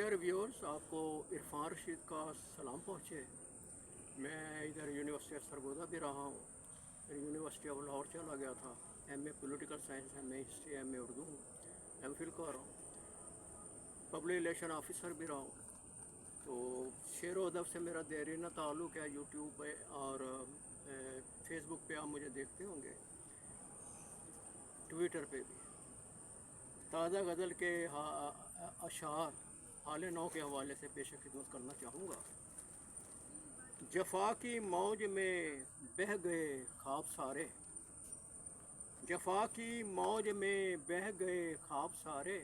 Dear viewers, आपको इरफान रशीद का सलाम पहुँचे। मैं इधर यूनिवर्सिटी ऑफ सरगोदा भी रहा हूँ, फिर यूनिवर्सिटी ऑफ लाहौर चला गया था। MA political science, MA history, MA Urdu, MPhil कर रहा हूँ। पब्लिक रिलेशन ऑफिसर भी रहा हूँ। तो शेर व अदब से मेरा देरीना ताल्लुक़ है। यूट्यूब पे और फेसबुक पे आप मुझे देखते होंगे, ट्विटर पे भी। ताज़ा गज़ल के अशार हाल नौ के हवाले से पेश खिदमत करना चाहूँगा। जफ़ा की मौज में बह गए ख्वाब सारे, जफ़ा की मौज में बह गए ख्वाब सारे,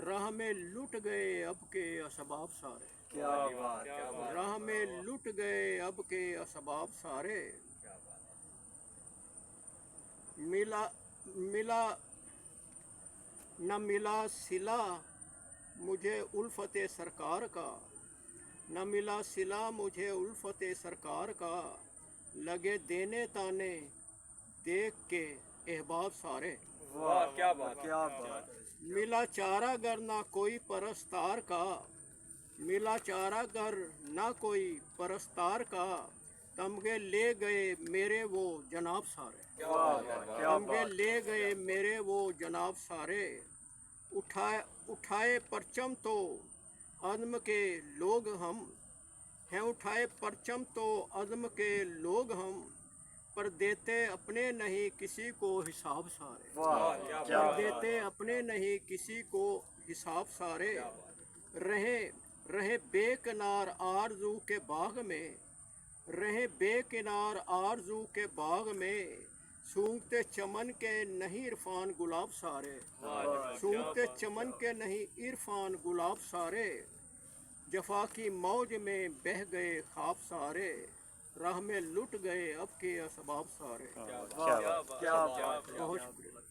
राह में लुट गए अब के असबाब सारे। क्या बात, क्या बात। राह में लुट गए अब के असबाब सारे। मिला मिला न मिला सिला मुझे उल्फते सरकार का, न मिला सिला मुझे उल्फते सरकार का। लगे देने ताने देख के अहबाब सारे। वाह, क्या बात, क्या बात। मिला चारा गर ना कोई परस्तार का, मिला चारा गर ना कोई परस्तार का। तमगे ले गए मेरे वो जनाब सारे, तमगे ले गए मेरे वो जनाब सारे। उठाए परचम तो अज़्म के लोग हम हैं, उठाए परचम तो अज़्म के लोग हम। पर देते अपने नहीं किसी को हिसाब सारे, पर देते अपने नहीं किसी को हिसाब सारे। रहे रहे बेकिनार आरज़ू के बाग में, रहे बेकिनार आरज़ू के बाग में। सूंघते चमन के नहीं इरफान गुलाब सारे, सूंघते चमन के नहीं इरफान गुलाब सारे। जफ़ा की मौज में बह गए ख्वाब सारे, राह में लुट गए अब के असबाब सारे। क्या बात, क्या बात। बहुत शुक्रिया।